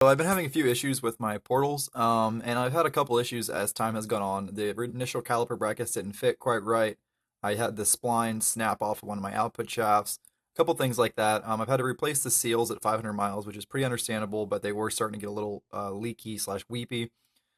So I've been having a few issues with my portals, and I've had a couple issues as time has gone on. The initial caliper brackets didn't fit quite right. I had the spline snap off of one of my output shafts, a couple things like that. I've had to replace the seals at 500 miles, which is pretty understandable, but they were starting to get a little leaky slash weepy.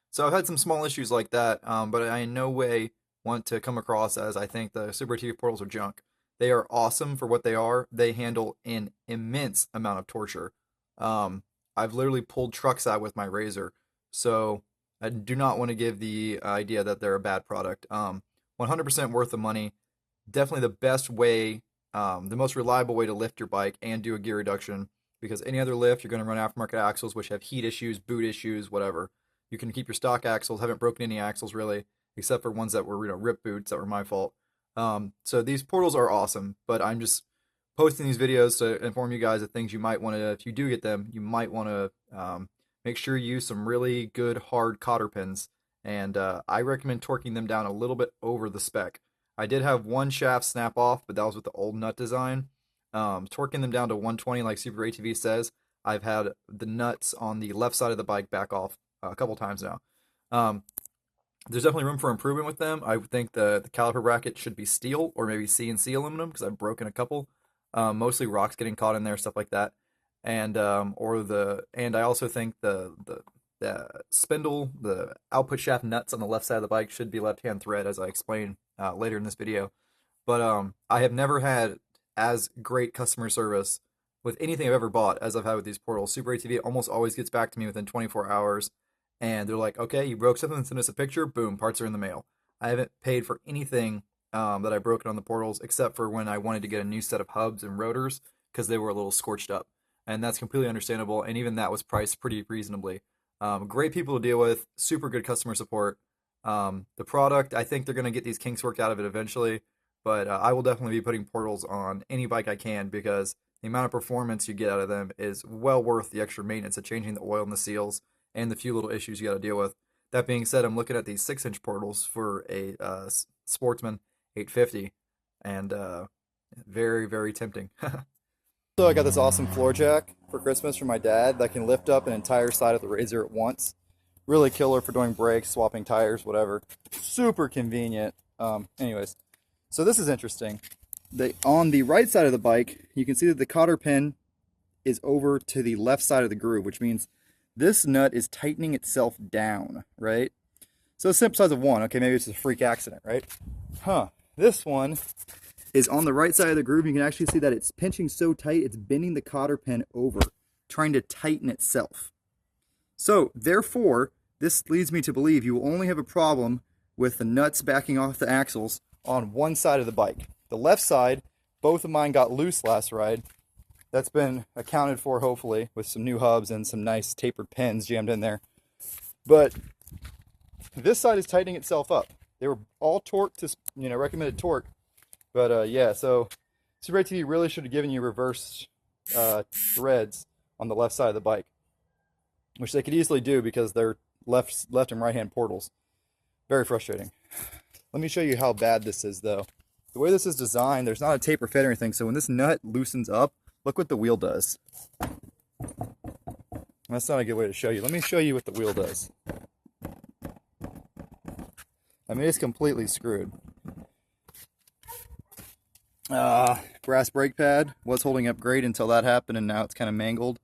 So I've had some small issues like that, but I in no way want to come across as I think the Super TV portals are junk. They are awesome for what they are. They handle an immense amount of torture. Um, I've literally pulled trucks out with my razor, so I do not want to give the idea that they're a bad product. 100% worth the money. Definitely the best way, the most reliable way to lift your bike and do a gear reduction. Because any other lift, you're going to run aftermarket axles, which have heat issues, boot issues, whatever. You can keep your stock axles. Haven't broken any axles really, except for ones that were rip boots that were my fault. So these portals are awesome, but I'm just posting these videos to inform you guys of things you might want to, if you do get them, you might want to make sure you use some really good hard cotter pins. And I recommend torquing them down a little bit over the spec. I did have one shaft snap off, but that was with the old nut design. Torquing them down to 120 like Super ATV says, I've had the nuts on the left side of the bike back off a couple times now. Um, there's definitely room for improvement with them. I think the caliper bracket should be steel or maybe CNC aluminum because I've broken a couple. Mostly rocks getting caught in there, stuff like that. And I also think the spindle, the output shaft nuts on the left side of the bike should be left-hand thread, as I explain later in this video. But I have never had as great customer service with anything I've ever bought as I've had with these portals. Super ATV almost always gets back to me within 24 hours, and they're like, "Okay, you broke something, send us a picture. Boom, parts are in the mail." I haven't paid for anything that I broken on the portals, except for when I wanted to get a new set of hubs and rotors because they were a little scorched up, and that's completely understandable. And even that was priced pretty reasonably. Great people to deal with, super good customer support. The product, I think they're going to get these kinks worked out of it eventually, but I will definitely be putting portals on any bike I can because the amount of performance you get out of them is well worth the extra maintenance of changing the oil and the seals and the few little issues you got to deal with. That being said, I'm looking at these 6-inch portals for a Sportsman 850, and very, very tempting. So I got this awesome floor jack for Christmas from my dad that can lift up an entire side of the Razor at once. Really killer for doing brakes, swapping tires, whatever. Super convenient. Anyways, so this is interesting. On the right side of the bike, you can see that the cotter pin is over to the left side of the groove, which means this nut is tightening itself down, right? So a simple size of one. Okay, maybe it's a freak accident, right? This one is on the right side of the groove. You can actually see that it's pinching so tight, it's bending the cotter pin over, trying to tighten itself. So, therefore, this leads me to believe you will only have a problem with the nuts backing off the axles on one side of the bike. The left side, both of mine got loose last ride. That's been accounted for, hopefully, with some new hubs and some nice tapered pins jammed in there. But this side is tightening itself up. They were all torqued to, recommended torque. But yeah, so Super ATV really should have given you reverse threads on the left side of the bike, which they could easily do because they're left and right hand portals. Very frustrating. Let me show you how bad this is, though. The way this is designed, there's not a taper fit or anything, so when this nut loosens up, look what the wheel does. That's not a good way to show you. Let me show you what the wheel does. I mean, it's completely screwed. Brass brake pad was holding up great until that happened, and now it's kind of mangled.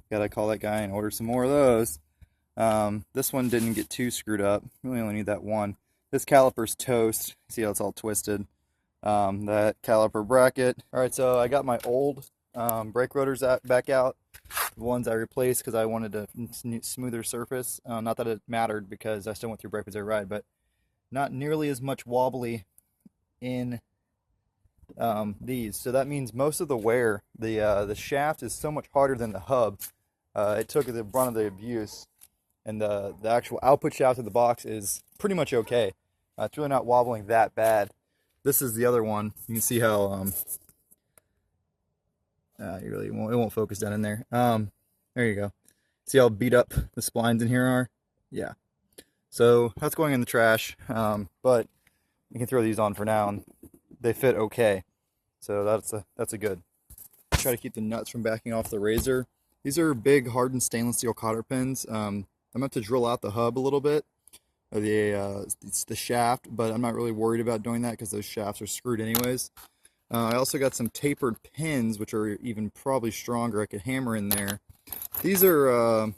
Gotta call that guy and order some more of those. This one didn't get too screwed up. We only need that one. This caliper's toast. See how it's all twisted. That caliper bracket. Alright, so I got my old brake rotors back out. The ones I replaced because I wanted a smoother surface. Not that it mattered because I still went through brake pads every ride, but not nearly as much wobbly in these. So that means most of the wear, the shaft is so much harder than the hub. It took the brunt of the abuse, and the actual output shaft of the box is pretty much okay. It's really not wobbling that bad. This is the other one. You can see how it won't focus down in there. There you go. See how beat up the splines in here are? Yeah. So that's going in the trash. But you can throw these on for now, and they fit okay. So that's a good. Try to keep the nuts from backing off the Razor. These are big hardened stainless steel cotter pins. I'm going to drill out the hub a little bit, or the shaft, but I'm not really worried about doing that because those shafts are screwed anyways. I also got some tapered pins, which are even probably stronger. I could hammer in there. These are, I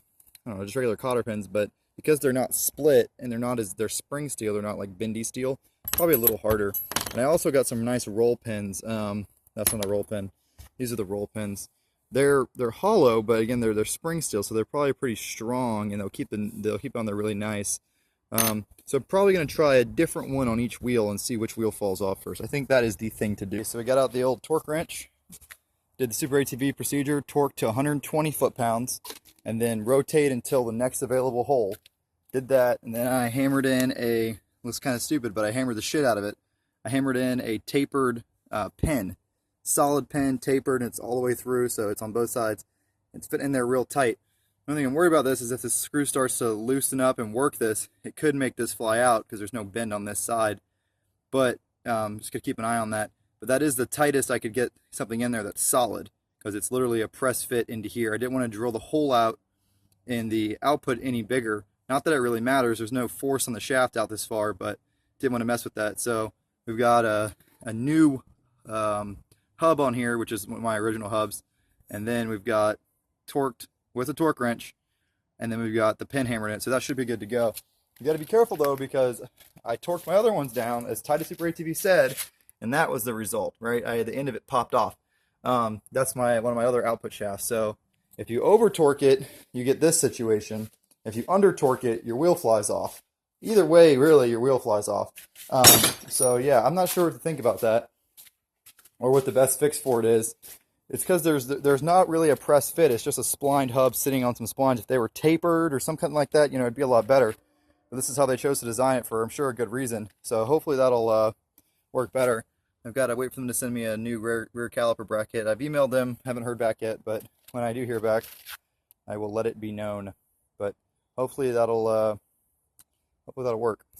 don't know, just regular cotter pins, but because they're not split and they're spring steel, they're not like bendy steel, probably a little harder. And I also got some nice roll pins. That's not a roll pin. These are the roll pins. They're hollow, but again, they're spring steel, so they're probably pretty strong, and they'll keep on there really nice. So I'm probably going to try a different one on each wheel and see which wheel falls off first. I think that is the thing to do. So we got out the old torque wrench, did the Super ATV procedure, torque to 120 foot-pounds, and then rotate until the next available hole. Did that, and then I hammered in a, looks kind of stupid, but I hammered the shit out of it. I hammered in a tapered pin. Solid pin, tapered, and it's all the way through, so it's on both sides. It's fitting in there real tight. The only thing I'm worried about this is if this screw starts to loosen up and work this, it could make this fly out because there's no bend on this side. But just gonna keep an eye on that. But that is the tightest I could get something in there that's solid, because it's literally a press fit into here. I didn't want to drill the hole out in the output any bigger. Not that it really matters. There's no force on the shaft out this far, but didn't want to mess with that. So we've got a new hub on here, which is one of my original hubs, and then we've got torqued with a torque wrench, and then we've got the pin hammered in it, so that should be good to go. You got to be careful though, because I torqued my other ones down as tight as Super ATV said, and that was the result, right? The end of it popped off. That's one of my other output shafts. So if you over torque it, you get this situation. If you under torque it, your wheel flies off. Either way, really, your wheel flies off. So yeah, I'm not sure what to think about that, or what the best fix for it is. It's because there's not really a press fit. It's just a splined hub sitting on some splines. If they were tapered or something like that, it'd be a lot better. But this is how they chose to design it for, I'm sure, a good reason. So hopefully that'll work better. I've got to wait for them to send me a new rear caliper bracket. I've emailed them, haven't heard back yet, but when I do hear back, I will let it be known. But hopefully that'll work.